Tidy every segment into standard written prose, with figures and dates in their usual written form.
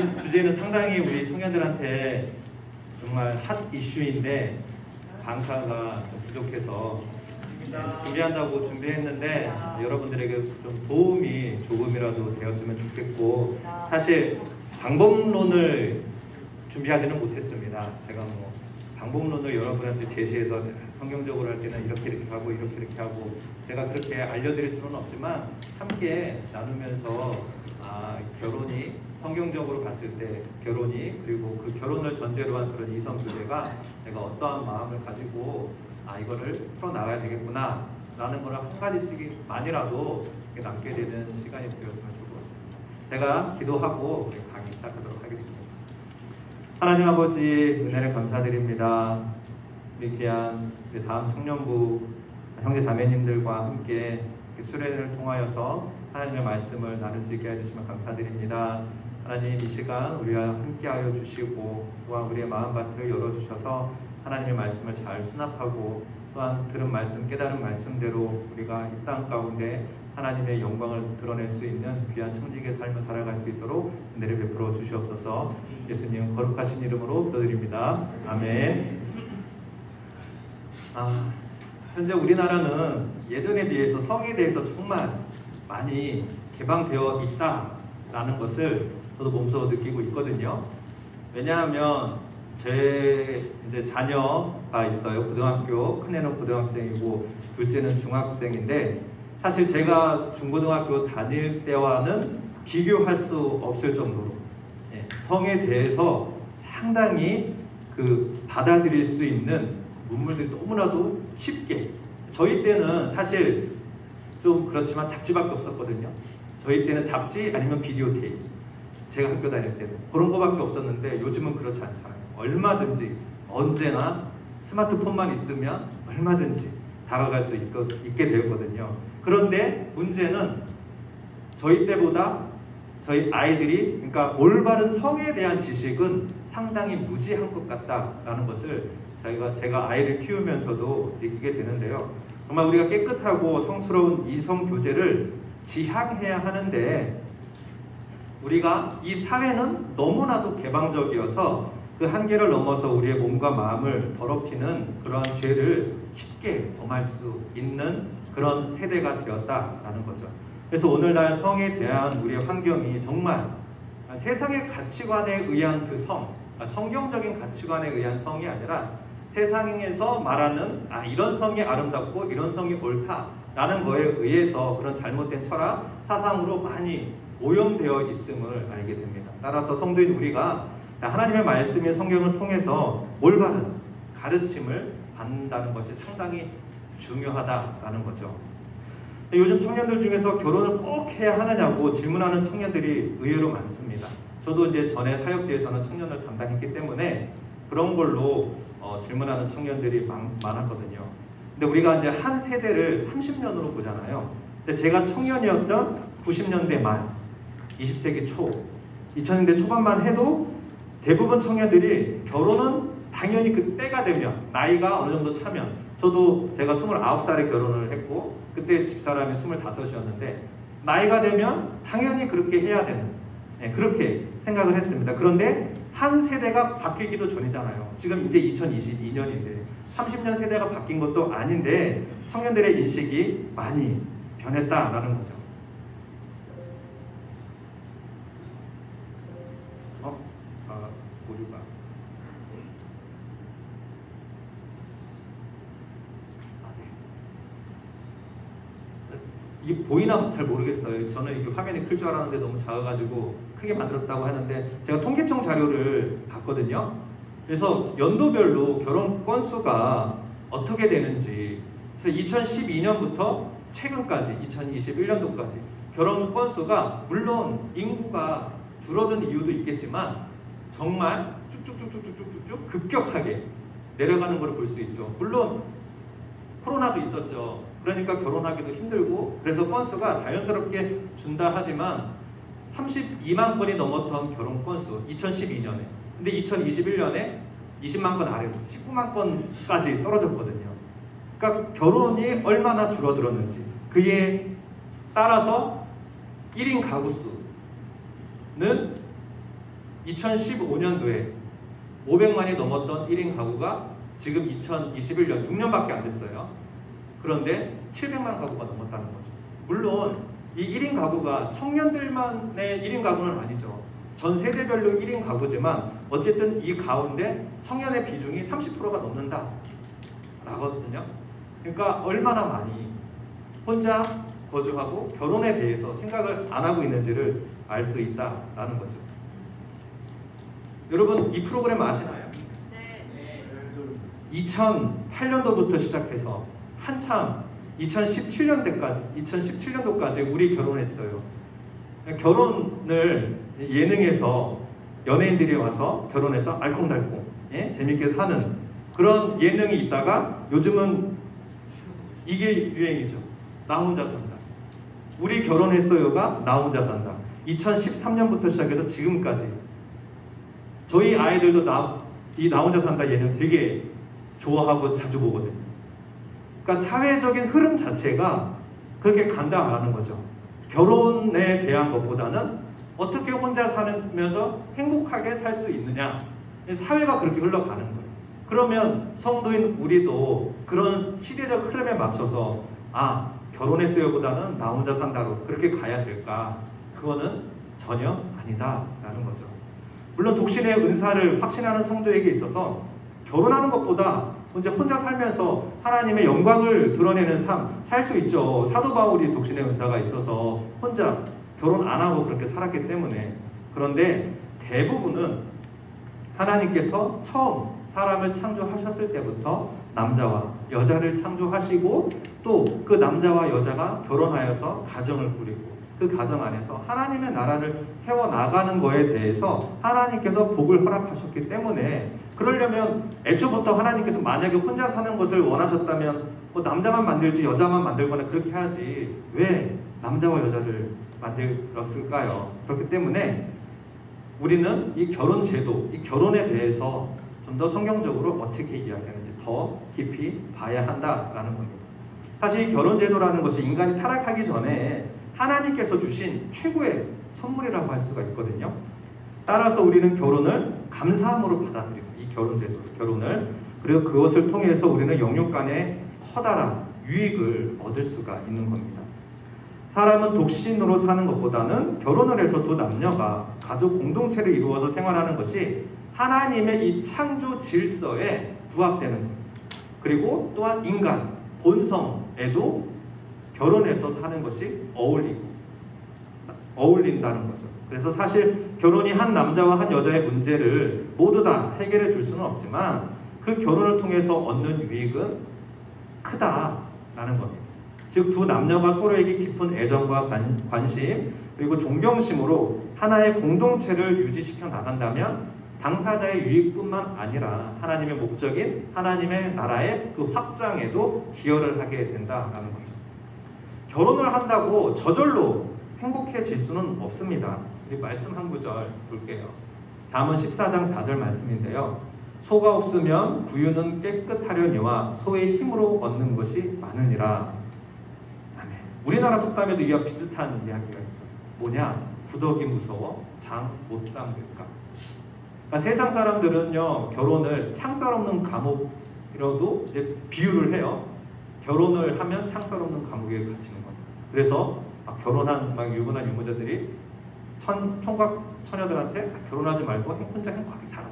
오늘 주제는 상당히 우리 청년들한테 정말 핫 이슈인데 강사가 좀 부족해서 준비한다고 준비했는데 여러분들에게 좀 도움이 조금이라도 되었으면 좋겠고, 사실 방법론을 준비하지는 못했습니다. 제가 뭐 방법론을 여러분한테 제시해서 성경적으로 할 때는 이렇게 하고 이렇게 하고 제가 그렇게 알려드릴 수는 없지만, 함께 나누면서 결혼이 성경적으로 봤을 때 결혼이, 그리고 그 결혼을 전제로 한 그런 이성 교제가 내가 어떠한 마음을 가지고 이거를 풀어나가야 되겠구나 라는 걸 한 가지씩만이라도 남게 되는 시간이 되었으면 좋을 것 같습니다. 제가 기도하고 강의 시작하도록 하겠습니다. 하나님 아버지, 은혜를 감사드립니다. 우리 귀한 다음 청년부 형제 자매님들과 함께 수련을 통하여서 하나님의 말씀을 나눌 수 있게 해주시면 감사드립니다. 하나님, 이 시간 우리와 함께하여 주시고 또한 우리의 마음밭을 열어주셔서 하나님의 말씀을 잘 수납하고 또한 들은 말씀, 깨달은 말씀대로 우리가 이 땅 가운데 하나님의 영광을 드러낼 수 있는 귀한 청지기의 삶을 살아갈 수 있도록 은혜를 베풀어 주시옵소서. 예수님 거룩하신 이름으로 기도드립니다. 아멘. 현재 우리나라는 예전에 비해서 성에 대해서 정말 많이 개방되어 있다라는 것을 저도 몸소 느끼고 있거든요. 왜냐하면 제 이제 자녀가 있어요. 고등학교, 큰애는 고등학생이고 둘째는 중학생인데, 사실 제가 중고등학교 다닐 때와는 비교할 수 없을 정도로 성에 대해서 상당히 받아들일 수 있는 문물들이 너무나도 쉽게, 저희 때는 사실 좀 그렇지만 잡지밖에 없었거든요. 저희 때는 잡지 아니면 비디오 테이프, 제가 학교 다닐 때는 그런 거밖에 없었는데 요즘은 그렇지 않잖아요. 얼마든지 언제나 스마트폰만 있으면 얼마든지 다가갈 수 있게 되었거든요. 그런데 문제는 저희 때보다 저희 아이들이, 그러니까 올바른 성에 대한 지식은 상당히 무지한 것 같다라는 것을 제가 아이를 키우면서도 느끼게 되는데요. 정말 우리가 깨끗하고 성스러운 이성 교제를 지향해야 하는데, 우리가 이 사회는 너무나도 개방적이어서 그 한계를 넘어서 우리의 몸과 마음을 더럽히는 그러한 죄를 쉽게 범할 수 있는 그런 세대가 되었다라는 거죠. 그래서 오늘날 성에 대한 우리의 환경이 정말 세상의 가치관에 의한 그 성경적인 가치관에 의한 성이 아니라 세상에서 말하는 이런 성이 아름답고 이런 성이 옳다라는 거에 의해서 그런 잘못된 철학, 사상으로 많이 오염되어 있음을 알게 됩니다. 따라서 성도인 우리가 하나님의 말씀인 성경을 통해서 올바른 가르침을 받는다는 것이 상당히 중요하다라는 거죠. 요즘 청년들 중에서 결혼을 꼭 해야 하느냐고 질문하는 청년들이 의외로 많습니다. 저도 이제 전에 사역지에서는 청년을 담당했기 때문에 그런 걸로 질문하는 청년들이 많았거든요. 근데 우리가 이제 한 세대를 30년으로 보잖아요. 근데 제가 청년이었던 90년대 말, 20세기 초, 2000년대 초반만 해도 대부분 청년들이 결혼은 당연히 그 때가 되면, 나이가 어느 정도 차면, 제가 29살에 결혼을 했고 그때 집사람이 25이었는데 나이가 되면 당연히 그렇게 해야 되는, 그렇게 생각을 했습니다. 그런데 한 세대가 바뀌기도 전이잖아요. 지금 이제 2022년인데 30년 세대가 바뀐 것도 아닌데 청년들의 인식이 많이 변했다라는 거죠. 오류가. 이게 보이나 잘 모르겠어요. 저는 이게 화면이 클 줄 알았는데 너무 작아가지고 크게 만들었다고 하는데, 제가 통계청 자료를 봤거든요. 그래서 연도별로 결혼 건수가 어떻게 되는지, 그래서 2012년부터 최근까지 2021년도까지 결혼 건수가, 물론 인구가 줄어든 이유도 있겠지만 정말 쭉쭉쭉쭉쭉쭉 급격하게 내려가는 걸 볼 수 있죠. 물론 코로나도 있었죠. 그러니까 결혼하기도 힘들고, 그래서 건수가 자연스럽게 준다 하지만 32만 건이 넘었던 결혼 건수 2012년에, 근데 2021년에 20만 건 아래로 19만 건까지 떨어졌거든요. 그러니까 결혼이 얼마나 줄어들었는지, 그에 따라서 1인 가구 수는 2015년도에 500만이 넘었던 1인 가구가 지금 2021년 6년밖에 안 됐어요. 그런데 700만 가구가 넘었다는 거죠. 물론 이 1인 가구가 청년들만의 1인 가구는 아니죠. 전 세대별로 1인 가구지만 어쨌든 이 가운데 청년의 비중이 30%가 넘는다 라거든요. 그러니까 얼마나 많이 혼자 거주하고 결혼에 대해서 생각을 안 하고 있는지를 알 수 있다라는 거죠. 여러분 이 프로그램 아시나요? 네. 2008년도부터 시작해서 한참 2017년도까지 우리 결혼했어요. 결혼을 예능에서 연예인들이 와서 결혼해서 알콩달콩 재밌게 사는 그런 예능이 있다가 요즘은 이게 유행이죠. 나 혼자 산다. 우리 결혼했어요가 나 혼자 산다. 2013년부터 시작해서 지금까지 저희 아이들도 이 나 혼자 산다 예능 되게 좋아하고 자주 보거든요. 그러니까 사회적인 흐름 자체가 그렇게 간다라는 거죠. 결혼에 대한 것보다는 어떻게 혼자 살면서 행복하게 살 수 있느냐, 사회가 그렇게 흘러가는 거예요. 그러면 성도인 우리도 그런 시대적 흐름에 맞춰서 결혼했어요보다는 나 혼자 산다로 그렇게 가야 될까? 그거는 전혀 아니다라는 거죠. 물론 독신의 은사를 확신하는 성도에게 있어서 결혼하는 것보다 혼자 살면서 하나님의 영광을 드러내는 삶 살 수 있죠. 사도 바울이 독신의 은사가 있어서 혼자 결혼 안 하고 그렇게 살았기 때문에. 그런데 대부분은 하나님께서 처음 사람을 창조하셨을 때부터 남자와 여자를 창조하시고 또 그 남자와 여자가 결혼하여서 가정을 꾸리고 그 가정 안에서 하나님의 나라를 세워나가는 거에 대해서 하나님께서 복을 허락하셨기 때문에, 그러려면 애초부터 하나님께서 만약에 혼자 사는 것을 원하셨다면 남자만 만들지 여자만 만들거나 그렇게 해야지 왜 남자와 여자를 만들었을까요? 그렇기 때문에 우리는 이 결혼 제도, 이 결혼에 대해서 좀 더 성경적으로 어떻게 이야기하는지 더 깊이 봐야 한다라는 겁니다. 사실 결혼 제도라는 것이 인간이 타락하기 전에 하나님께서 주신 최고의 선물이라고 할 수가 있거든요. 따라서 우리는 결혼을 감사함으로 받아들이고, 이 결혼 제도를, 결혼을, 그리고 그것을 통해서 우리는 영육 간의 커다란 유익을 얻을 수가 있는 겁니다. 사람은 독신으로 사는 것보다는 결혼을 해서 두 남녀가 가족 공동체를 이루어서 생활하는 것이 하나님의 이 창조 질서에 부합되는 겁니다. 그리고 또한 인간 본성에도 결혼해서 사는 것이 어울린다는 거죠. 그래서 사실 결혼이 한 남자와 한 여자의 문제를 모두 다 해결해 줄 수는 없지만 그 결혼을 통해서 얻는 유익은 크다라는 겁니다. 즉 두 남녀가 서로에게 깊은 애정과 관심 그리고 존경심으로 하나의 공동체를 유지시켜 나간다면 당사자의 유익뿐만 아니라 하나님의 목적인 하나님의 나라의 그 확장에도 기여를 하게 된다라는 거죠. 결혼을 한다고 저절로 행복해질 수는 없습니다. 우리 말씀 한 구절 볼게요. 잠언 14장 4절 말씀인데요. 소가 없으면 구유는 깨끗하려니와 소의 힘으로 얻는 것이 많으니라. 아멘. 우리나라 속담에도 이와 비슷한 이야기가 있어요. 뭐냐? 구더기 무서워 장 못 담글까. 그러니까 세상 사람들은요 결혼을 창살 없는 감옥이라도 이제 비유를 해요. 결혼을 하면 창살 없는 감옥에 갇히는 거다. 그래서 결혼한 유부남 유부자들이 총각 처녀들한테 결혼하지 말고 혼자 행복하게 살아.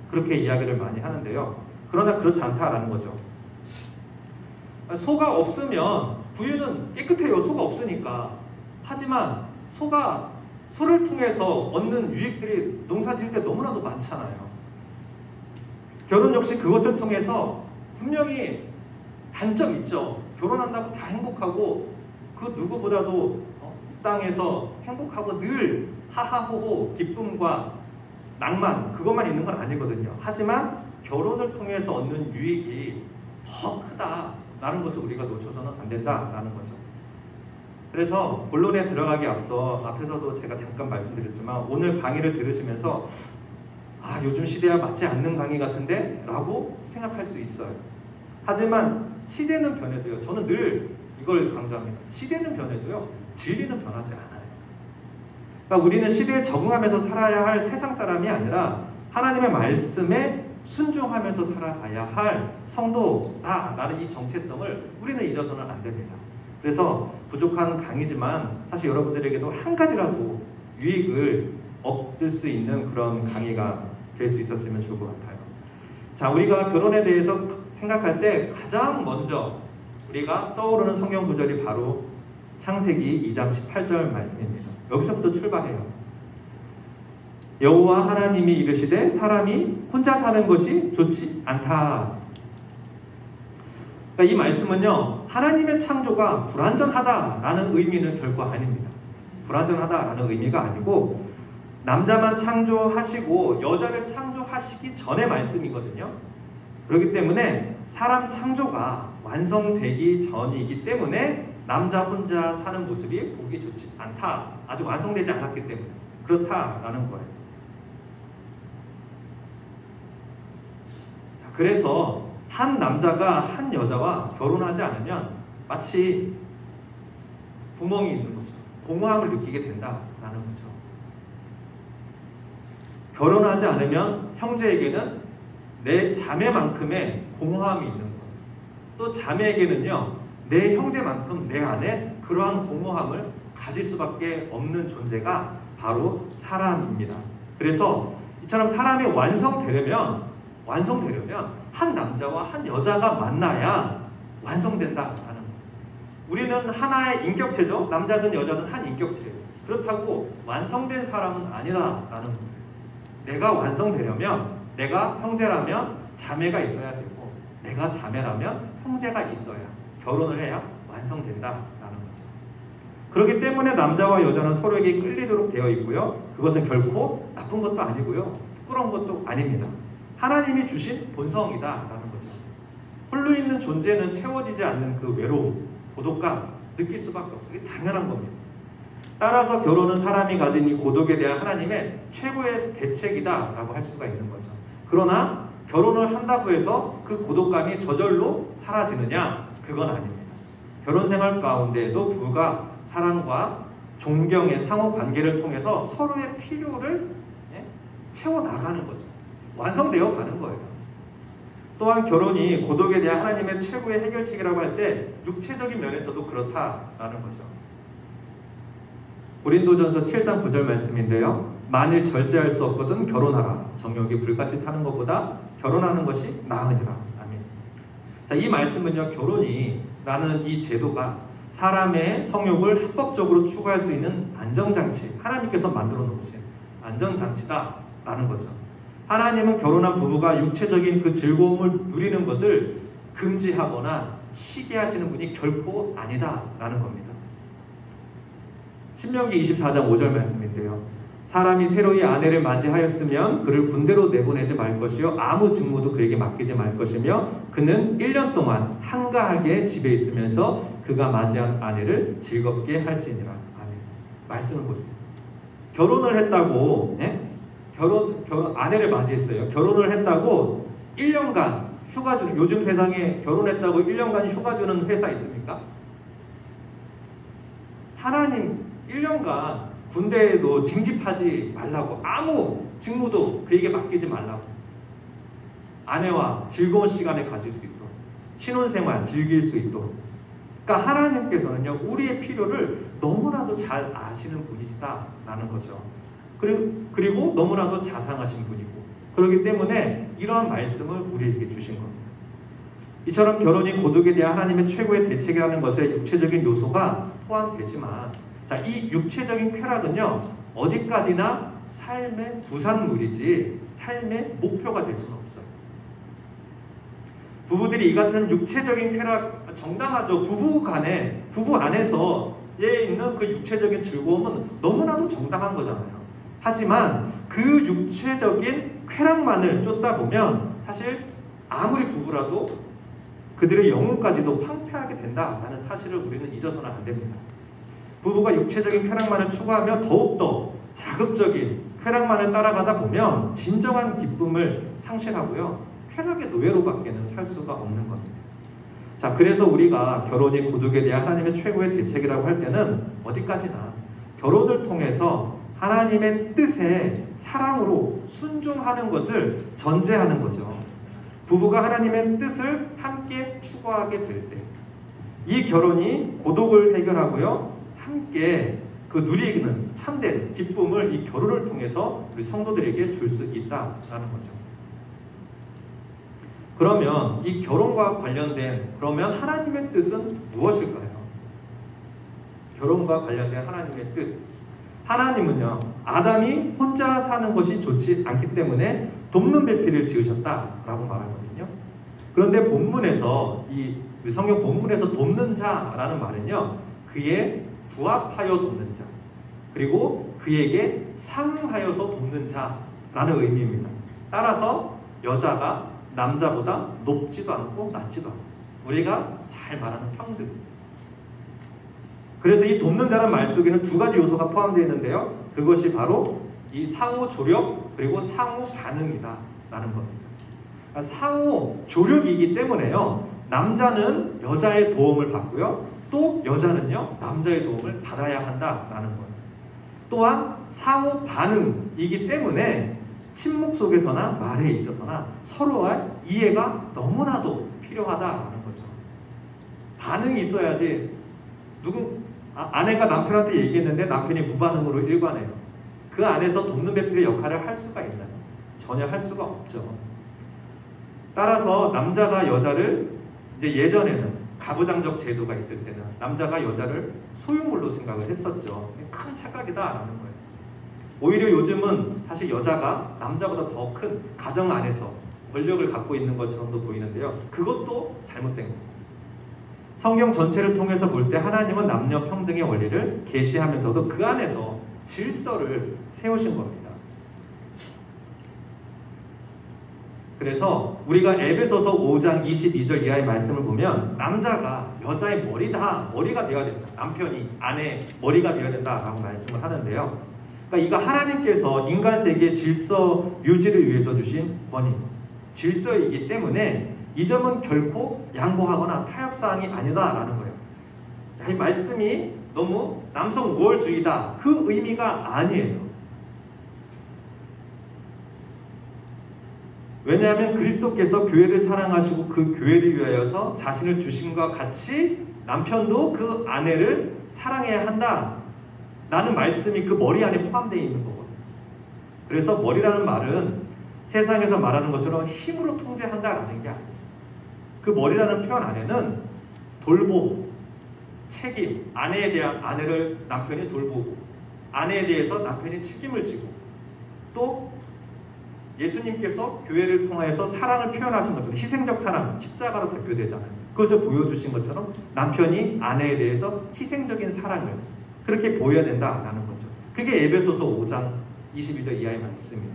그렇게 이야기를 많이 하는데요. 그러나 그렇지 않다라는 거죠. 소가 없으면 구유는 깨끗해요. 소가 없으니까. 하지만 소를 통해서 얻는 유익들이 농사 지을 때 너무나도 많잖아요. 결혼 역시 그것을 통해서 분명히 단점 있죠. 결혼한다고 다 행복하고 그 누구보다도 이 땅에서 행복하고 늘 하하호호 기쁨과 낭만 그것만 있는 건 아니거든요. 하지만 결혼을 통해서 얻는 유익이 더 크다라는 것을 우리가 놓쳐서는 안 된다라는 거죠. 그래서 본론에 들어가기 앞서 앞에서도 제가 잠깐 말씀드렸지만 오늘 강의를 들으시면서 요즘 시대와 맞지 않는 강의 같은데? 라고 생각할 수 있어요. 하지만 시대는 변해도요. 저는 늘 이걸 강조합니다. 시대는 변해도요. 진리는 변하지 않아요. 그러니까 우리는 시대에 적응하면서 살아야 할 세상 사람이 아니라 하나님의 말씀에 순종하면서 살아가야 할 성도다라는 이 정체성을 우리는 잊어서는 안 됩니다. 그래서 부족한 강의지만 사실 여러분들에게도 한 가지라도 유익을 얻을 수 있는 그런 강의가 될 수 있었으면 좋을 것 같아요. 자, 우리가 결혼에 대해서 생각할 때 가장 먼저 우리가 떠오르는 성경 구절이 바로 창세기 2장 18절 말씀입니다. 여기서부터 출발해요. 여호와 하나님이 이르시되 사람이 혼자 사는 것이 좋지 않다. 그러니까 이 말씀은요, 하나님의 창조가 불완전하다라는 의미는 결코 아닙니다. 불완전하다라는 의미가 아니고 남자만 창조하시고 여자를 창조하시기 전의 말씀이거든요. 그렇기 때문에 사람 창조가 완성되기 전이기 때문에 남자 혼자 사는 모습이 보기 좋지 않다. 아직 완성되지 않았기 때문에 그렇다라는 거예요. 자, 그래서 한 남자가 한 여자와 결혼하지 않으면 마치 구멍이 있는 거죠. 공허함을 느끼게 된다라는 거죠. 결혼하지 않으면 형제에게는 내 자매만큼의 공허함이 있는 거예요. 또 자매에게는요, 내 형제만큼 내 안에 그러한 공허함을 가질 수밖에 없는 존재가 바로 사람입니다. 그래서 이처럼 사람이 완성되려면 한 남자와 한 여자가 만나야 완성된다라는 거예요. 우리는 하나의 인격체죠. 남자든 여자든 한 인격체예요. 그렇다고 완성된 사람은 아니라라는 거예요. 내가 완성되려면 내가 형제라면 자매가 있어야 되고 내가 자매라면 형제가 있어야 결혼을 해야 완성된다라는 거죠. 그렇기 때문에 남자와 여자는 서로에게 끌리도록 되어 있고요. 그것은 결코 나쁜 것도 아니고요. 부끄러운 것도 아닙니다. 하나님이 주신 본성이다라는 거죠. 홀로 있는 존재는 채워지지 않는 그 외로움, 고독감 느낄 수밖에 없어요. 이게 당연한 겁니다. 따라서 결혼은 사람이 가진 이 고독에 대한 하나님의 최고의 대책이다라고 할 수가 있는 거죠. 그러나 결혼을 한다고 해서 그 고독감이 저절로 사라지느냐? 그건 아닙니다. 결혼 생활 가운데에도 부부가 사랑과 존경의 상호 관계를 통해서 서로의 필요를 채워나가는 거죠. 완성되어 가는 거예요. 또한 결혼이 고독에 대한 하나님의 최고의 해결책이라고 할 때 육체적인 면에서도 그렇다라는 거죠. 고린도전서 7장 9절 말씀인데요. 만일 절제할 수 없거든 결혼하라. 정욕이 불같이 타는 것보다 결혼하는 것이 나으니라. 아멘. 자, 이 말씀은요, 결혼이라는 이 제도가 사람의 성욕을 합법적으로 추구할 수 있는 안정장치, 하나님께서 만들어 놓으신 안정장치다라는 거죠. 하나님은 결혼한 부부가 육체적인 그 즐거움을 누리는 것을 금지하거나 시기 하시는 분이 결코 아니다라는 겁니다. 신명기 24장 5절 말씀인데요. 사람이 새로이 아내를 맞이하였으면 그를 군대로 내보내지 말 것이요 아무 직무도 그에게 맡기지 말 것이며 그는 1년 동안 한가하게 집에 있으면서 그가 맞이한 아내를 즐겁게 할지니라. 아멘. 말씀을 보세요. 결혼을 했다고 결혼 아내를 맞이했어요. 결혼을 했다고 1년간 휴가 주는, 요즘 세상에 결혼했다고 1년간 휴가 주는 회사 있습니까? 하나님 1년간 군대에도 징집하지 말라고, 아무 직무도 그에게 맡기지 말라고, 아내와 즐거운 시간을 가질 수 있도록, 신혼생활 즐길 수 있도록. 그러니까 하나님께서는요, 우리의 필요를 너무나도 잘 아시는 분이시다라는 거죠. 그리고 너무나도 자상하신 분이고, 그렇기 때문에 이러한 말씀을 우리에게 주신 겁니다. 이처럼 결혼이 고독에 대한 하나님의 최고의 대책이라는 것에 육체적인 요소가 포함되지만, 자, 이 육체적인 쾌락은요, 어디까지나 삶의 부산물이지 삶의 목표가 될 수는 없어요. 부부들이 이 같은 육체적인 쾌락 정당하죠. 부부 안에서 있는 그 육체적인 즐거움은 너무나도 정당한 거잖아요. 하지만 그 육체적인 쾌락만을 쫓다 보면 사실 아무리 부부라도 그들의 영혼까지도 황폐하게 된다라는 사실을 우리는 잊어서는 안 됩니다. 부부가 육체적인 쾌락만을 추구하며 더욱더 자극적인 쾌락만을 따라가다 보면 진정한 기쁨을 상실하고요, 쾌락의 노예로밖에는 살 수가 없는 겁니다. 자, 그래서 우리가 결혼이 고독에 대한 하나님의 최고의 대책이라고 할 때는 어디까지나 결혼을 통해서 하나님의 뜻에 사랑으로 순종하는 것을 전제하는 거죠. 부부가 하나님의 뜻을 함께 추구하게 될 때 이 결혼이 고독을 해결하고요, 함께 그 누리는 참된 기쁨을 이 결혼을 통해서 우리 성도들에게 줄 수 있다라는 거죠. 그러면 이 결혼과 관련된 그러면 하나님의 뜻은 무엇일까요? 결혼과 관련된 하나님의 뜻. 하나님은요, 아담이 혼자 사는 것이 좋지 않기 때문에 돕는 배필을 지으셨다라고 말하거든요. 그런데 본문에서 이 성경 본문에서 돕는 자라는 말은요, 그의 부합하여 돕는 자, 그리고 그에게 상응하여서 돕는 자라는 의미입니다. 따라서 여자가 남자보다 높지도 않고 낮지도 않고, 우리가 잘 말하는 평등. 그래서 이 돕는 자란 말 속에는 두 가지 요소가 포함되어 있는데요, 그것이 바로 이 상호 조력 그리고 상호 반응이다 라는 겁니다. 상호 조력이기 때문에요, 남자는 여자의 도움을 받고요, 또 여자는요 남자의 도움을 받아야 한다라는 거예요. 또한 상호 반응이기 때문에 침묵 속에서나 말에 있어서나 서로의 이해가 너무나도 필요하다라는 거죠. 반응이 있어야지. 아내가 남편한테 얘기했는데 남편이 무반응으로 일관해요. 그 안에서 돕는 배필의 역할을 할 수가 있나요? 전혀 할 수가 없죠. 따라서 남자가 여자를, 이제 예전에는 가부장적 제도가 있을 때는 남자가 여자를 소유물로 생각을 했었죠. 큰 착각이다라는 거예요. 오히려 요즘은 사실 여자가 남자보다 더 큰 가정 안에서 권력을 갖고 있는 것처럼도 보이는데요, 그것도 잘못된 거예요. 성경 전체를 통해서 볼 때 하나님은 남녀 평등의 원리를 계시하면서도 그 안에서 질서를 세우신 겁니다. 그래서 우리가 에베소서 5장 22절 이하의 말씀을 보면 남자가 여자의 머리가 되어야 된다. 남편이 아내의 머리가 되어야 된다라고 말씀을 하는데요. 그러니까 이거 하나님께서 인간 세계의 질서 유지를 위해서 주신 권위, 질서이기 때문에 이 점은 결코 양보하거나 타협사항이 아니다라는 거예요. 이 말씀이 너무 남성 우월주의다, 그 의미가 아니에요. 왜냐하면 그리스도께서 교회를 사랑하시고 그 교회를 위하여서 자신을 주심과 같이 남편도 그 아내를 사랑해야 한다 라는 말씀이 그 머리 안에 포함되어 있는 거거든요. 그래서 머리라는 말은 세상에서 말하는 것처럼 힘으로 통제한다라는 게 아니에요. 그 머리라는 표현 안에는 돌보, 책임, 아내에 대한 아내를 남편이 돌보고, 아내에 대해서 남편이 책임을 지고, 또 예수님께서 교회를 통하여서 사랑을 표현하신 것처럼 희생적 사랑, 십자가로 대표되잖아요. 그것을 보여주신 것처럼 남편이 아내에 대해서 희생적인 사랑을 그렇게 보여야 된다라는 거죠. 그게 에베소서 5장 22절 이하의 말씀이에요.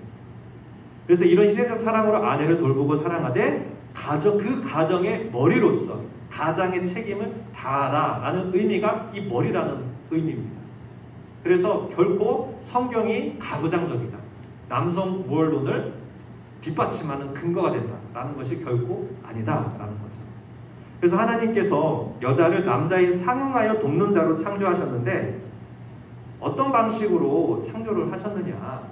그래서 이런 희생적 사랑으로 아내를 돌보고 사랑하되 그 가정의 머리로서 가장의 책임을 다하라라는 의미가 이 머리라는 의미입니다. 그래서 결코 성경이 가부장적이다, 남성 우월론을 뒷받침하는 근거가 된다라는 것이 결코 아니다라는 거죠. 그래서 하나님께서 여자를 남자의 상응하여 돕는 자로 창조하셨는데 어떤 방식으로 창조를 하셨느냐?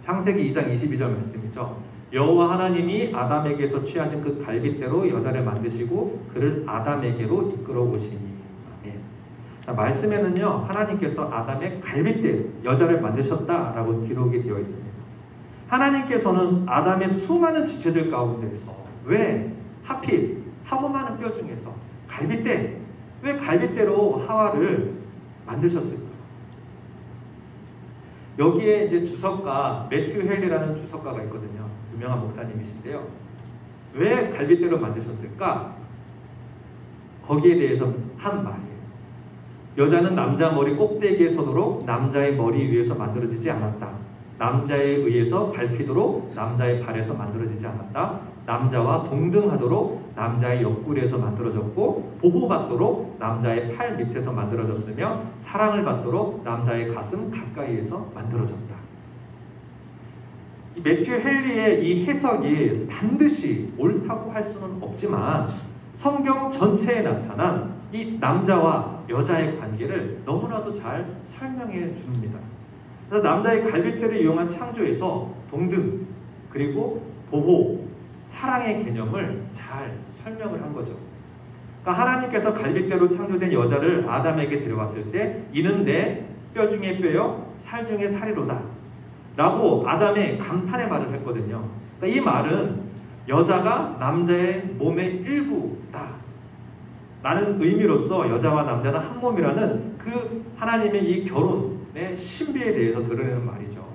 창세기 2장 22절 말씀이죠. 여호와 하나님이 아담에게서 취하신 그 갈빗대로 여자를 만드시고 그를 아담에게로 이끌어 오시니. 아멘. 자, 말씀에는요, 하나님께서 아담의 갈빗대 여자를 만드셨다라고 기록이 되어 있습니다. 하나님께서는 아담의 수많은 지체들 가운데서 왜 하필 하고 많은 뼈 중에서 갈빗대, 왜 갈빗대로 하와를 만드셨을까? 여기에 이제 주석가 매튜 헬리라는 주석가가 있거든요. 유명한 목사님이신데요. 왜 갈빗대로 만드셨을까? 거기에 대해서 한 말이에요. 여자는 남자 머리 꼭대기에 서도록 남자의 머리 위에서 만들어지지 않았다. 남자에 의해서 밟히도록 남자의 발에서 만들어지지 않았다. 남자와 동등하도록 남자의 옆구리에서 만들어졌고, 보호받도록 남자의 팔 밑에서 만들어졌으며, 사랑을 받도록 남자의 가슴 가까이에서 만들어졌다. 이 매튜 헬리의 이 해석이 반드시 옳다고 할 수는 없지만 성경 전체에 나타난 이 남자와 여자의 관계를 너무나도 잘 설명해 줍니다. 그래서 남자의 갈빗대를 이용한 창조에서 동등, 그리고 보호, 사랑의 개념을 잘 설명을 한 거죠. 그러니까 하나님께서 갈빗대로 창조된 여자를 아담에게 데려왔을 때 이는 내 뼈 중에 뼈요 살 중에 살이로다 라고 아담의 감탄의 말을 했거든요. 그러니까 이 말은 여자가 남자의 몸의 일부다 라는 의미로서 여자와 남자는 한 몸이라는 그 하나님의 이 결혼의 신비에 대해서 드러내는 말이죠.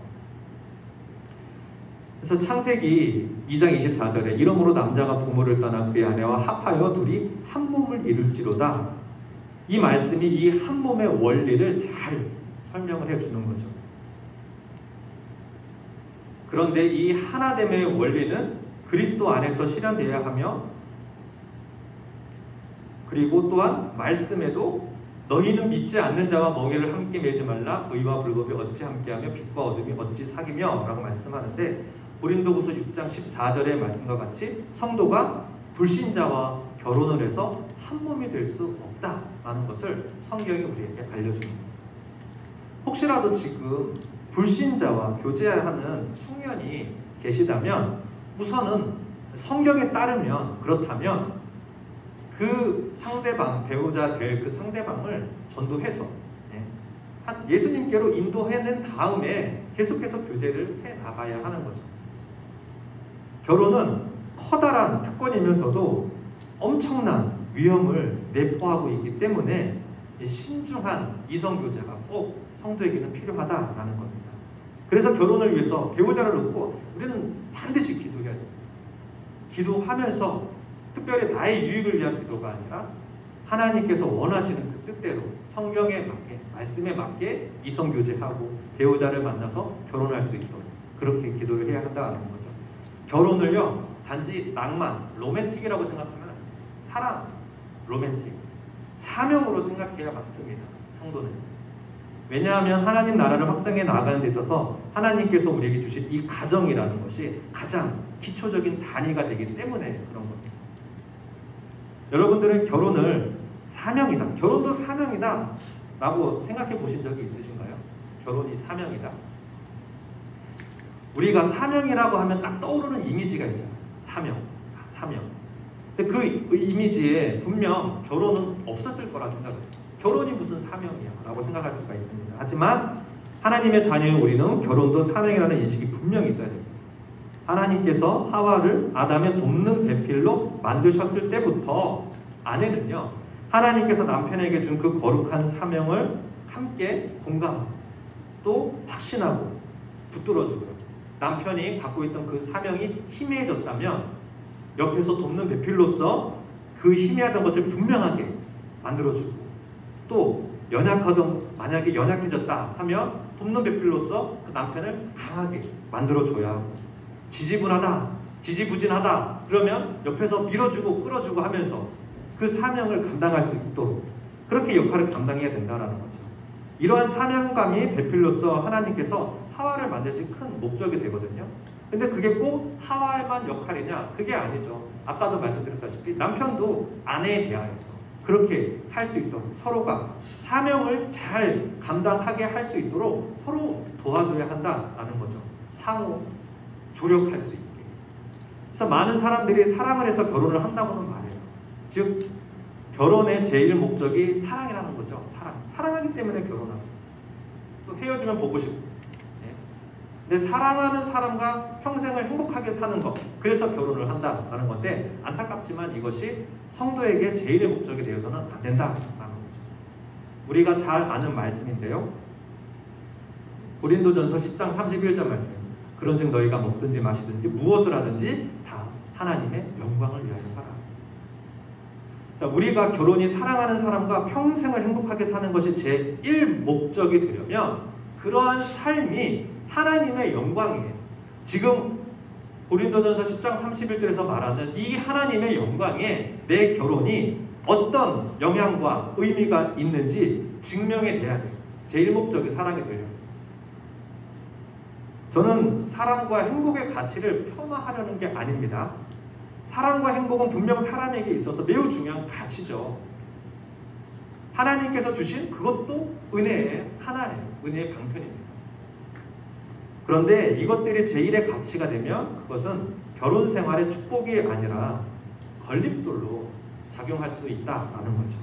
그래서 창세기 2장 24절에 이러므로 남자가 부모를 떠나 그의 아내와 합하여 둘이 한 몸을 이룰지로다. 이 말씀이 이 한 몸의 원리를 잘 설명을 해주는 거죠. 그런데 이 하나됨의 원리는 그리스도 안에서 실현되어야 하며, 그리고 또한 말씀에도 너희는 믿지 않는 자와 멍에를 함께 매지 말라 의와 불법이 어찌 함께하며 빛과 어둠이 어찌 사귀며 라고 말씀하는데, 고린도후서 6장 14절의 말씀과 같이 성도가 불신자와 결혼을 해서 한 몸이 될 수 없다라는 것을 성경이 우리에게 알려줍니다. 혹시라도 지금 불신자와 교제하는 청년이 계시다면 우선은 성경에 따르면, 그렇다면 그 상대방, 배우자 될 그 상대방을 전도해서 예수님께로 인도해낸 다음에 계속해서 교제를 해 나가야 하는 거죠. 결혼은 커다란 특권이면서도 엄청난 위험을 내포하고 있기 때문에 신중한 이성교제가 꼭 성도에게는 필요하다라는 겁니다. 그래서 결혼을 위해서 배우자를 놓고 우리는 반드시 기도해야 됩니다. 기도하면서 특별히 나의 유익을 위한 기도가 아니라 하나님께서 원하시는 그 뜻대로 성경에 맞게, 말씀에 맞게 이성교제하고 배우자를 만나서 결혼할 수 있도록 그렇게 기도를 해야 한다는 거죠. 결혼을요 단지 낭만, 로맨틱이라고 생각하면 안 돼요. 사랑, 로맨틱, 사명으로 생각해야 맞습니다. 성도는. 왜냐하면 하나님 나라를 확장해 나아가는 데 있어서 하나님께서 우리에게 주신 이 가정이라는 것이 가장 기초적인 단위가 되기 때문에 그런 겁니다. 여러분들은 결혼을 사명이다, 결혼도 사명이다 라고 생각해 보신 적이 있으신가요? 결혼이 사명이다. 우리가 사명이라고 하면 딱 떠오르는 이미지가 있잖아요. 사명. 근데 그 이미지에 분명 결혼은 없었을 거라 생각해요. 결혼이 무슨 사명이야 라고 생각할 수가 있습니다. 하지만 하나님의 자녀인 우리는 결혼도 사명이라는 인식이 분명히 있어야 됩니다. 하나님께서 하와를 아담의 돕는 배필로 만드셨을 때부터 아내는요 하나님께서 남편에게 준 그 거룩한 사명을 함께 공감하고 또 확신하고 붙들어주고요. 남편이 갖고 있던 그 사명이 희미해졌다면 옆에서 돕는 배필로서 그 희미하던 것을 분명하게 만들어주고, 또 만약에 연약해졌다 하면 돕는 배필로서 그 남편을 강하게 만들어줘야 하고, 지지부진하다 그러면 옆에서 밀어주고 끌어주고 하면서 그 사명을 감당할 수 있도록 그렇게 역할을 감당해야 된다는 거죠. 이러한 사명감이 배필로서 하나님께서 하와를 만드신 큰 목적이 되거든요. 근데 그게 꼭 하와의만 역할이냐? 그게 아니죠. 아까도 말씀드렸다시피 남편도 아내에 대하여서 그렇게 할 수 있도록 서로가 사명을 잘 감당하게 할 수 있도록 서로 도와줘야 한다라는 거죠. 상호 조력할 수 있게. 그래서 많은 사람들이 사랑을 해서 결혼을 한다고는 말해요. 즉 결혼의 제일 목적이 사랑이라는 거죠. 사랑하기 때문에 결혼하고 또 헤어지면 보고 싶고. 근데 사랑하는 사람과 평생을 행복하게 사는 것, 그래서 결혼을 한다라는 건데 안타깝지만 이것이 성도에게 제일의 목적이 되어서는 안 된다라는 거죠. 우리가 잘 아는 말씀인데요. 고린도전서 10장 31절 말씀입니다. 그런즉 너희가 먹든지 마시든지 무엇을 하든지 다 하나님의 영광을 위하여 하라. 자, 우리가 결혼이 사랑하는 사람과 평생을 행복하게 사는 것이 제1 목적이 되려면 그러한 삶이 하나님의 영광이에요. 지금 고린도전서 10장 31절에서 말하는 이 하나님의 영광에 내 결혼이 어떤 영향과 의미가 있는지 증명이 돼야 돼요. 제1 목적이 사랑이 되려면. 저는 사랑과 행복의 가치를 폄하하려는 게 아닙니다. 사랑과 행복은 분명 사람에게 있어서 매우 중요한 가치죠. 하나님께서 주신 그것도 은혜의 하나예요. 은혜의 방편입니다. 그런데 이것들이 제1의 가치가 되면 그것은 결혼 생활의 축복이 아니라 걸림돌로 작용할 수 있다라는 거죠.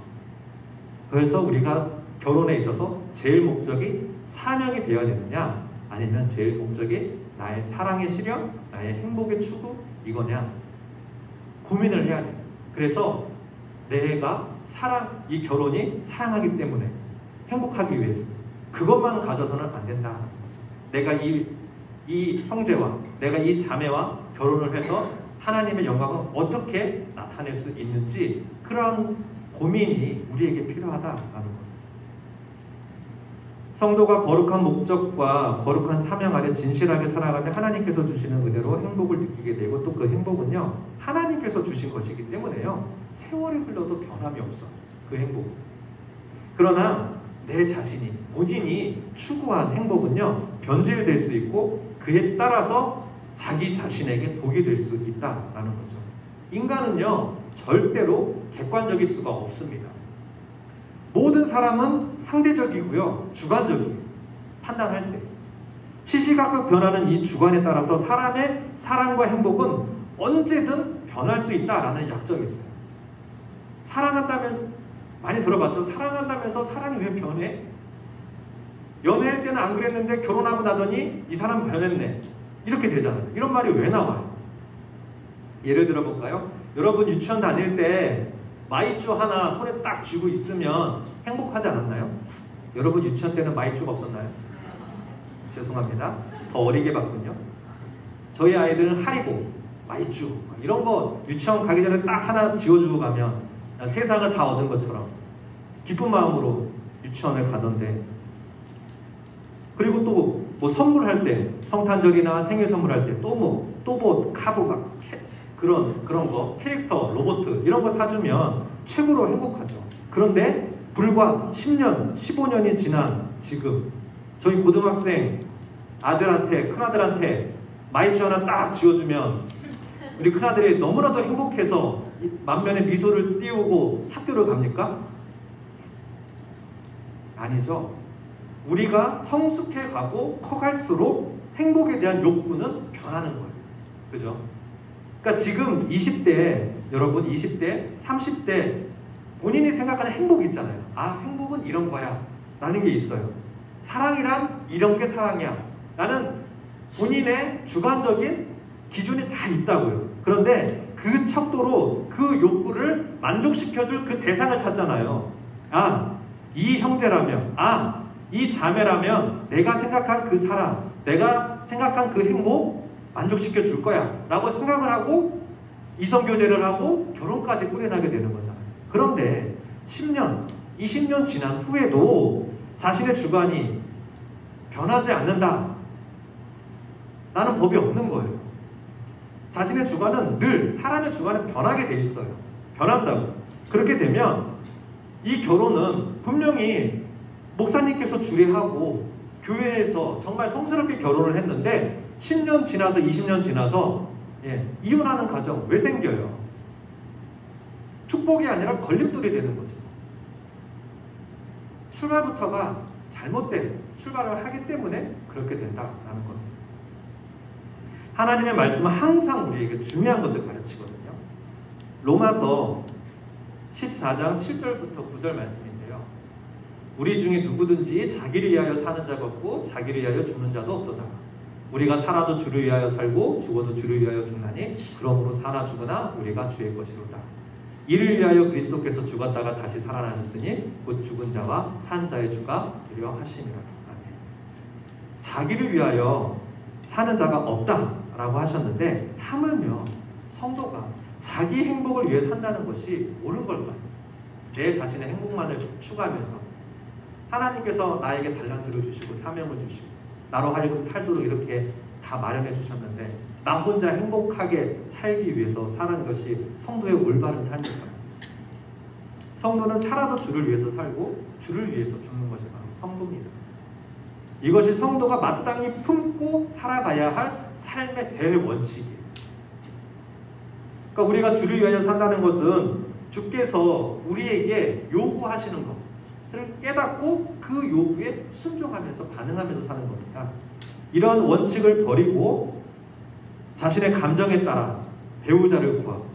그래서 우리가 결혼에 있어서 제일 목적이 사명이 되어야 되느냐, 아니면 제일 목적이 나의 사랑의 실현, 나의 행복의 추구 이거냐 고민을 해야 돼요. 그래서 내가 이 결혼이 사랑하기 때문에 행복하기 위해서 그것만 가져서는 안 된다는 거죠. 내가 이 형제와 내가 이 자매와 결혼을 해서 하나님의 영광을 어떻게 나타낼 수 있는지 그러한 고민이 우리에게 필요하다라는 겁니다. 성도가 거룩한 목적과 거룩한 사명 아래 진실하게 살아가며 하나님께서 주시는 은혜로 행복을 느끼게 되고, 또 그 행복은요 하나님께서 주신 것이기 때문에요 세월이 흘러도 변함이 없어 그 행복은. 그러나 내 자신이 본인이 추구한 행복은요 변질될 수 있고 그에 따라서 자기 자신에게 독이 될 수 있다라는 거죠. 인간은요 절대로 객관적일 수가 없습니다. 모든 사람은 상대적이고요 주관적이에요. 판단할 때 시시각각 변하는 이 주관에 따라서 사람의 사랑과 행복은 언제든 변할 수 있다라는 약점이 있어요. 사랑한다면서 많이 들어봤죠? 사랑한다면서 사랑이 왜 변해? 연애할 때는 안 그랬는데 결혼하고 나더니 이 사람 변했네 이렇게 되잖아요. 이런 말이 왜 나와요? 예를 들어 볼까요? 여러분 유치원 다닐 때 마이쮸 하나 손에 딱 쥐고 있으면 행복하지 않았나요? 여러분 유치원 때는 마이쮸가 없었나요? 죄송합니다. 더 어리게 봤군요. 저희 아이들은 하리보, 마이쮸 이런 거 유치원 가기 전에 딱 하나 쥐어주고 가면 세상을 다 얻은 것처럼 기쁜 마음으로 유치원을 가던데, 그리고 또 뭐 선물할 때 성탄절이나 생일 선물할 때 또 뭐 카브 막 그런 거 캐릭터 로봇 이런 거 사주면 최고로 행복하죠. 그런데 불과 10년 15년이 지난 지금 저희 고등학생 아들한테 큰아들한테 마이쮸 하나 딱 지어주면 우리 큰아들이 너무나도 행복해서 만면에 미소를 띄우고 학교를 갑니까? 아니죠. 우리가 성숙해 가고 커갈수록 행복에 대한 욕구는 변하는 거예요. 그죠? 그러니까 지금 20대 여러분 20대 30대 본인이 생각하는 행복이 있잖아요. 아 행복은 이런 거야 라는 게 있어요. 사랑이란 이런 게 사랑이야 라는 본인의 주관적인 기준이 다 있다고요. 그런데 그 척도로 그 욕구를 만족시켜줄 그 대상을 찾잖아요. 아, 이 형제라면, 아, 이 자매라면 내가 생각한 그 사랑, 내가 생각한 그 행복 만족시켜 줄 거야 라고 생각을 하고 이성교제를 하고 결혼까지 꾸려나게 되는 거잖아요. 그런데 10년, 20년 지난 후에도 자신의 주관이 변하지 않는다 라는 법이 없는 거예요. 자신의 주관은 늘 사람의 주관은 변하게 돼 있어요. 변한다고. 그렇게 되면 이 결혼은 분명히 목사님께서 주례하고 교회에서 정말 성스럽게 결혼을 했는데 10년 지나서 20년 지나서 이혼하는 가정 왜 생겨요? 축복이 아니라 걸림돌이 되는 거죠. 출발부터가 잘못된 출발을 하기 때문에 그렇게 된다라는 겁니다. 하나님의 말씀은 항상 우리에게 중요한 것을 가르치거든요. 로마서 14장 7절부터 9절 말씀인데요. 우리 중에 누구든지 자기를 위하여 사는 자가 없고 자기를 위하여 죽는 자도 없도다. 우리가 살아도 주를 위하여 살고 죽어도 주를 위하여 죽나니 그러므로 사나 죽으나 우리가 주의 것이로다. 이를 위하여 그리스도께서 죽었다가 다시 살아나셨으니 곧 죽은 자와 산 자의 주가 되려 하심이라. 아멘. 자기를 위하여 사는 자가 없다라고 하셨는데 하물며 성도가 자기 행복을 위해 산다는 것이 옳은 걸까요? 내 자신의 행복만을 추구하면서 하나님께서 나에게 달란트를 주시고 사명을 주시고 나로 하여금 살도록 이렇게 다 마련해 주셨는데 나 혼자 행복하게 살기 위해서 사는 것이 성도의 올바른 삶일까요? 성도는 살아도 주를 위해서 살고 주를 위해서 죽는 것이 바로 성도입니다. 이것이 성도가 마땅히 품고 살아가야 할 삶의 대원칙이에요. 그러니까 우리가 주를 위하여 산다는 것은 주께서 우리에게 요구하시는 것들을 깨닫고 그 요구에 순종하면서 반응하면서 사는 겁니다. 이런 원칙을 버리고 자신의 감정에 따라 배우자를 구하고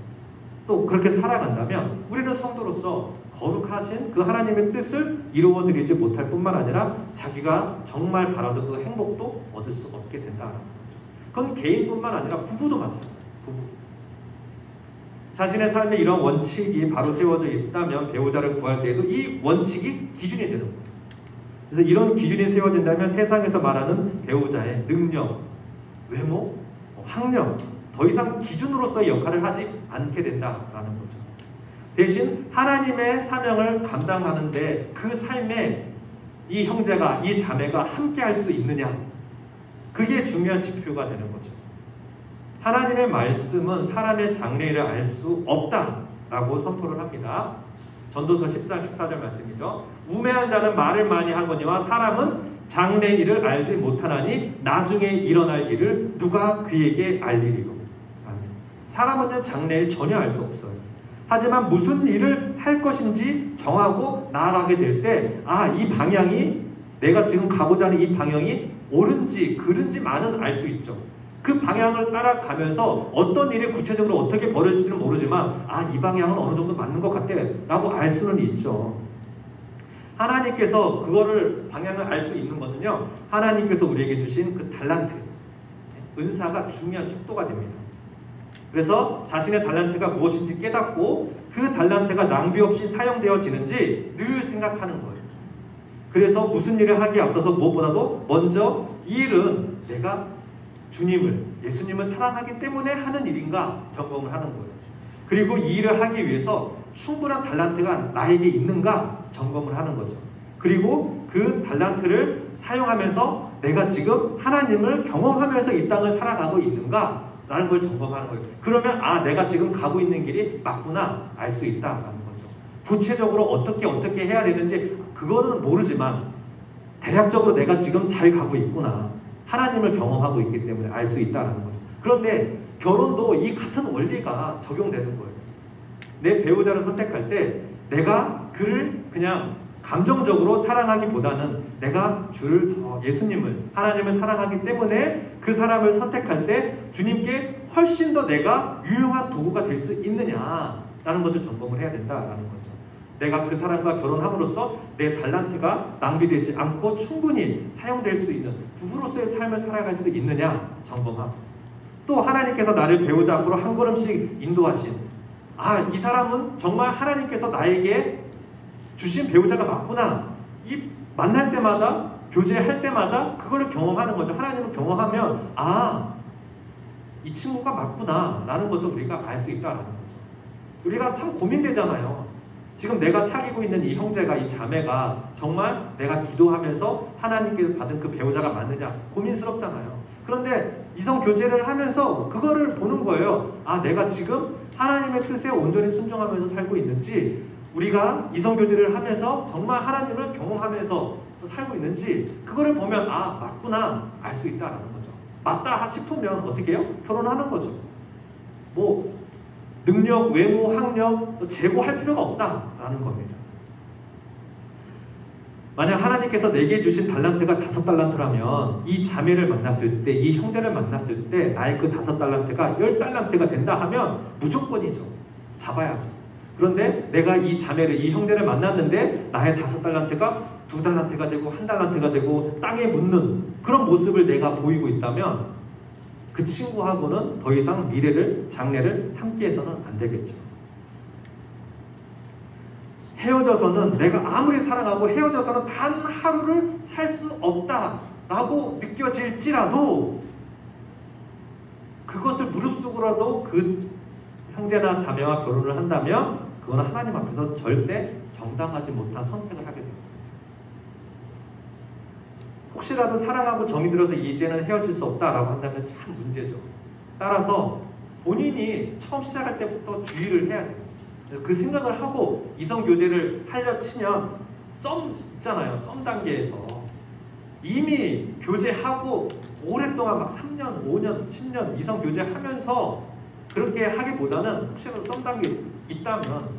또 그렇게 살아간다면 우리는 성도로서 거룩하신 그 하나님의 뜻을 이루어드리지 못할 뿐만 아니라 자기가 정말 바라던 그 행복도 얻을 수 없게 된다는 거죠. 그건 개인뿐만 아니라 부부도 마찬가지예요. 부부. 자신의 삶에 이런 원칙이 바로 세워져 있다면 배우자를 구할 때에도 이 원칙이 기준이 되는 거예요. 그래서 이런 기준이 세워진다면 세상에서 말하는 배우자의 능력, 외모, 학력 더 이상 기준으로서의 역할을 하지 않게 된다라는 거죠. 대신 하나님의 사명을 감당하는데 그 삶에 이 형제가, 이 자매가 함께 할 수 있느냐, 그게 중요한 지표가 되는 거죠. 하나님의 말씀은 사람의 장래일을 알 수 없다라고 선포를 합니다. 전도서 10장 14절 말씀이죠. 우매한 자는 말을 많이 하거니와 사람은 장래일을 알지 못하나니 나중에 일어날 일을 누가 그에게 알리리요. 아멘. 사람은 장래일 전혀 알 수 없어요. 하지만 무슨 일을 할 것인지 정하고 나아가게 될 때, 아, 이 방향이 내가 지금 가고자 하는 이 방향이 옳은지 그른지만은 알 수 있죠. 그 방향을 따라가면서 어떤 일이 구체적으로 어떻게 벌어질지는 모르지만 아, 이 방향은 어느 정도 맞는 것 같아 라고 알 수는 있죠. 하나님께서 그거를 방향을 알 수 있는 거는요, 하나님께서 우리에게 주신 그 달란트, 은사가 중요한 척도가 됩니다. 그래서 자신의 달란트가 무엇인지 깨닫고 그 달란트가 낭비 없이 사용되어지는지 늘 생각하는 거예요. 그래서 무슨 일을 하기에 앞서서 무엇보다도 먼저 이 일은 내가 주님을, 예수님을 사랑하기 때문에 하는 일인가 점검을 하는 거예요. 그리고 이 일을 하기 위해서 충분한 달란트가 나에게 있는가 점검을 하는 거죠. 그리고 그 달란트를 사용하면서 내가 지금 하나님을 경험하면서 이 땅을 살아가고 있는가 라는 걸 점검하는 거예요. 그러면 아, 내가 지금 가고 있는 길이 맞구나 알 수 있다라는 거죠. 구체적으로 어떻게 해야 되는지 그거는 모르지만 대략적으로 내가 지금 잘 가고 있구나, 하나님을 경험하고 있기 때문에 알 수 있다라는 거죠. 그런데 결혼도 이 같은 원리가 적용되는 거예요. 내 배우자를 선택할 때 내가 그를 그냥 감정적으로 사랑하기보다는 내가 주를 더, 예수님을, 하나님을 사랑하기 때문에 그 사람을 선택할 때 주님께 훨씬 더 내가 유용한 도구가 될 수 있느냐라는 것을 점검을 해야 된다라는 거죠. 내가 그 사람과 결혼함으로써 내 달란트가 낭비되지 않고 충분히 사용될 수 있는 부부로서의 삶을 살아갈 수 있느냐 점검하고, 또 하나님께서 나를 배우자 앞으로 한 걸음씩 인도하신, 아, 이 사람은 정말 하나님께서 나에게 주신 배우자가 맞구나, 이 만날 때마다 교제할 때마다 그걸 경험하는 거죠. 하나님을 경험하면 아, 이 친구가 맞구나 라는 것을 우리가 알 수 있다라는 거죠. 우리가 참 고민되잖아요. 지금 내가 사귀고 있는 이 형제가, 이 자매가 정말 내가 기도하면서 하나님께 받은 그 배우자가 맞느냐 고민스럽잖아요. 그런데 이성 교제를 하면서 그거를 보는 거예요. 아, 내가 지금 하나님의 뜻에 온전히 순종하면서 살고 있는지, 우리가 이성 교제를 하면서 정말 하나님을 경험하면서 살고 있는지, 그거를 보면 아, 맞구나 알 수 있다라는 거죠. 맞다 싶으면 어떻게 해요? 결혼하는 거죠. 뭐 능력, 외모, 학력 재고할 필요가 없다라는 겁니다. 만약 하나님께서 내게 주신 달란트가 5달란트라면 이 자매를 만났을 때, 이 형제를 만났을 때 나의 그 5달란트가 10달란트가 된다 하면 무조건이죠. 잡아야죠. 그런데 내가 이 자매를, 이 형제를 만났는데 나의 5달란트가 2달란트가 되고 1달란트가 되고 땅에 묻는 그런 모습을 내가 보이고 있다면 그 친구하고는 더 이상 미래를, 장래를 함께해서는 안 되겠죠. 헤어져서는, 내가 아무리 사랑하고 헤어져서는 단 하루를 살 수 없다라고 느껴질지라도 그것을 무릅쓰고라도 그 형제나 자매와 결혼을 한다면 그거는 하나님 앞에서 절대 정당하지 못한 선택을 하게 됩니다. 혹시라도 사랑하고 정이 들어서 이제는 헤어질 수 없다라고 한다면 참 문제죠. 따라서 본인이 처음 시작할 때부터 주의를 해야 돼요. 그래서 그 생각을 하고 이성 교제를 하려 치면 썸 있잖아요. 썸 단계에서 이미 교제하고 오랫동안 막 3년, 5년, 10년 이성 교제하면서 그렇게 하기보다는 혹시라도 썸 단계에 있다면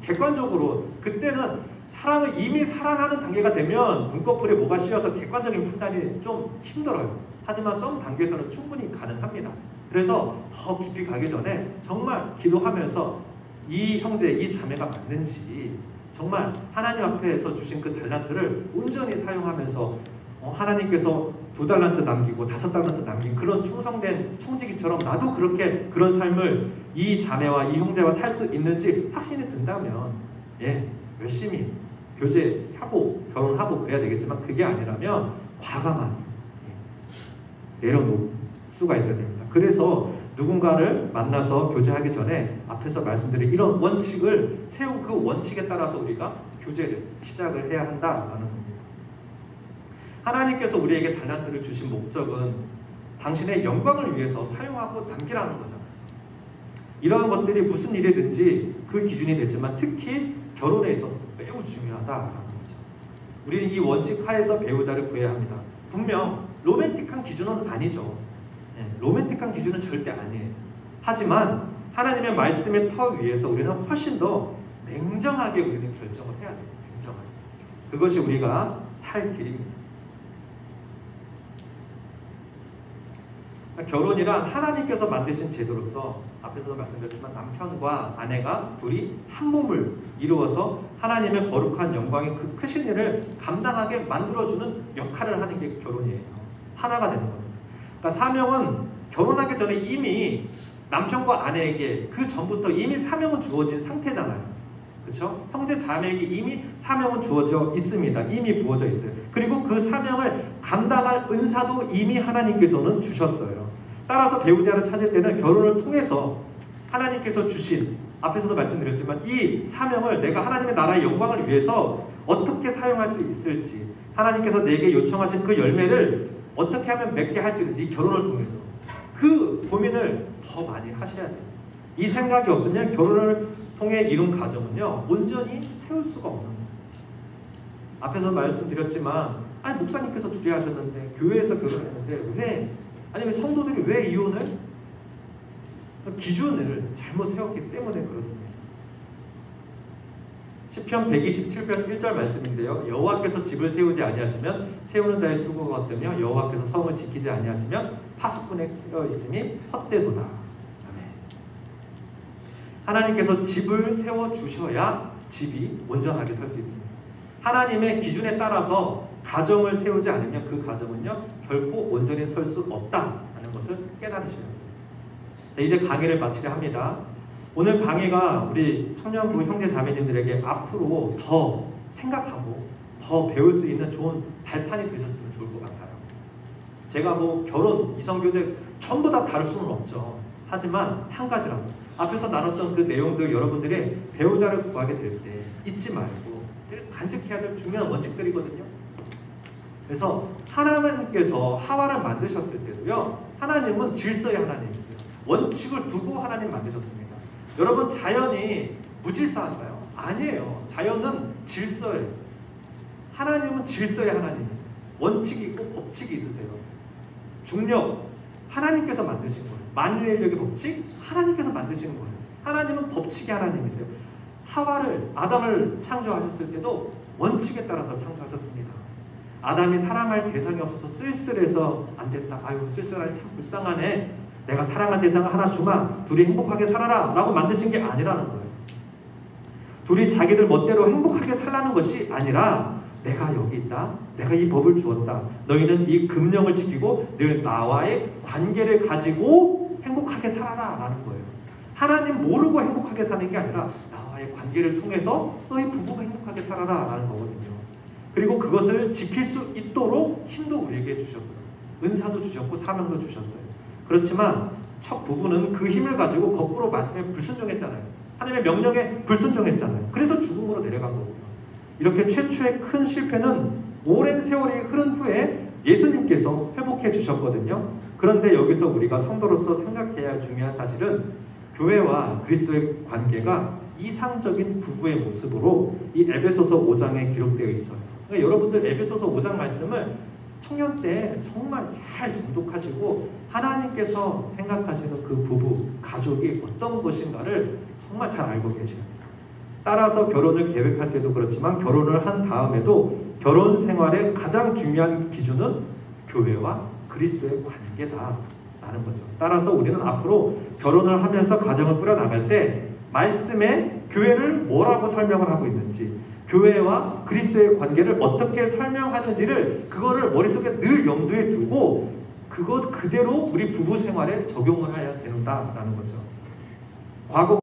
객관적으로 그때는 사랑을 이미 사랑하는 단계가 되면 눈꺼풀에 뭐가 씌어서 객관적인 판단이 좀 힘들어요. 하지만 썸 단계에서는 충분히 가능합니다. 그래서 더 깊이 가기 전에 정말 기도하면서 이 형제, 이 자매가 맞는지 정말 하나님 앞에서 주신 그 달란트를 온전히 사용하면서 하나님께서 2달란트 남기고 5달란트 남긴 그런 충성된 청지기처럼 나도 그렇게 그런 삶을 이 자매와 이 형제와 살 수 있는지 확신이 든다면 열심히 교제하고 결혼하고 그래야 되겠지만 그게 아니라면 과감하게 내려놓을 수가 있어야 됩니다. 그래서 누군가를 만나서 교제하기 전에 앞에서 말씀드린 이런 원칙을 세운 그 원칙에 따라서 우리가 교제를 시작을 해야 한다라는 겁니다. 하나님께서 우리에게 달란트를 주신 목적은 당신의 영광을 위해서 사용하고 남기라는 거잖아요. 이러한 것들이 무슨 일이든지 그 기준이 되지만 특히 결혼에 있어서도 매우 중요하다라는 거죠. 우리는 이 원칙 하에서 배우자를 구해야 합니다. 분명 로맨틱한 기준은 아니죠. 로맨틱한 기준은 절대 아니에요. 하지만 하나님의 말씀의 터 위에서 우리는 훨씬 더 냉정하게 우리는 결정을 해야 돼요. 냉정하게. 그것이 우리가 살 길입니다. 결혼이란 하나님께서 만드신 제도로서 앞에서도 말씀드렸지만 남편과 아내가 둘이 한 몸을 이루어서 하나님의 거룩한 영광의 그 크신 일을 감당하게 만들어주는 역할을 하는 게 결혼이에요. 하나가 되는 겁니다. 그러니까 사명은 결혼하기 전에 이미 남편과 아내에게 그 전부터 이미 사명은 주어진 상태잖아요. 그렇죠? 형제 자매에게 이미 사명은 주어져 있습니다. 이미 부어져 있어요. 그리고 그 사명을 감당할 은사도 이미 하나님께서는 주셨어요. 따라서 배우자를 찾을 때는 결혼을 통해서 하나님께서 주신 앞에서도 말씀드렸지만 이 사명을 내가 하나님의 나라의 영광을 위해서 어떻게 사용할 수 있을지 하나님께서 내게 요청하신 그 열매를 어떻게 하면 맺게 할 수 있는지 이 결혼을 통해서 그 고민을 더 많이 하셔야 돼요. 이 생각이 없으면 결혼을 통해 이룬 가정은요 온전히 세울 수가 없는 거예요. 앞에서 말씀드렸지만 아니 목사님께서 둘이 하셨는데 교회에서 결혼했는데 왜 아니면 성도들이 왜 이혼을 기준을 잘못 세웠기 때문에 그렇습니다. 시편 127편 1절 말씀인데요. 여호와께서 집을 세우지 아니하시면 세우는 자의 수고가 헛되며 여호와께서 성을 지키지 아니하시면 파수꾼의 깨어 있음이 헛되도다. 아멘. 하나님께서 집을 세워 주셔야 집이 온전하게 설 수 있습니다. 하나님의 기준에 따라서 가정을 세우지 않으면 그 가정은요 결코 온전히 설 수 없다는 것을 깨달으셔야 돼요. 자, 이제 강의를 마치려 합니다. 오늘 강의가 우리 청년부 형제 자매님들에게 앞으로 더 생각하고 더 배울 수 있는 좋은 발판이 되셨으면 좋을 것 같아요. 제가 뭐 결혼, 이성교제 전부 다 다룰 수는 없죠. 하지만 한 가지라도 앞에서 나눴던 그 내용들 여러분들이 배우자를 구하게 될 때 잊지 말고 늘 간직해야 될 중요한 원칙들이거든요. 그래서 하나님께서 하와를 만드셨을 때도요 하나님은 질서의 하나님이세요. 원칙을 두고 하나님 만드셨습니다. 여러분 자연이 무질서한가요? 아니에요. 자연은 질서예요. 하나님은 질서의 하나님이세요. 원칙이 있고 법칙이 있으세요. 중력 하나님께서 만드신 거예요. 만유인력의 법칙 하나님께서 만드신 거예요. 하나님은 법칙의 하나님이세요. 하와를 아담을 창조하셨을 때도 원칙에 따라서 창조하셨습니다. 아담이 사랑할 대상이 없어서 쓸쓸해서 안 됐다. 아유 쓸쓸하니 참 불쌍하네. 내가 사랑할 대상을 하나 주마. 둘이 행복하게 살아라 라고 만드신 게 아니라는 거예요. 둘이 자기들 멋대로 행복하게 살라는 것이 아니라 내가 여기 있다. 내가 이 법을 주었다. 너희는 이 금령을 지키고 늘 나와의 관계를 가지고 행복하게 살아라 라는 거예요. 하나님 모르고 행복하게 사는 게 아니라 나와의 관계를 통해서 너희 부부가 행복하게 살아라 라는 거거든요. 그리고 그것을 지킬 수 있도록 힘도 우리에게 주셨고요. 은사도 주셨고 사명도 주셨어요. 그렇지만 첫 부부는 그 힘을 가지고 거꾸로 말씀에 불순종했잖아요. 하나님의 명령에 불순종했잖아요. 그래서 죽음으로 내려간 거고요. 이렇게 최초의 큰 실패는 오랜 세월이 흐른 후에 예수님께서 회복해 주셨거든요. 그런데 여기서 우리가 성도로서 생각해야 할 중요한 사실은 교회와 그리스도의 관계가 이상적인 부부의 모습으로 이 에베소서 5장에 기록되어 있어요. 그러니까 여러분들 에베소서 5장 말씀을 청년 때 정말 잘 묵독하시고 하나님께서 생각하시는 그 부부, 가족이 어떤 것인가를 정말 잘 알고 계셔야 돼요. 따라서 결혼을 계획할 때도 그렇지만 결혼을 한 다음에도 결혼 생활의 가장 중요한 기준은 교회와 그리스도의 관계다라는 거죠. 따라서 우리는 앞으로 결혼을 하면서 가정을 꾸려나갈 때 말씀에 교회를 뭐라고 설명을 하고 있는지, 교회와 그리스도의 관계를 어떻게 설명하는지를 그거를 머릿속에 늘 염두에 두고 그것 그대로 우리 부부 생활에 적용을 해야 된다라는 거죠. 과거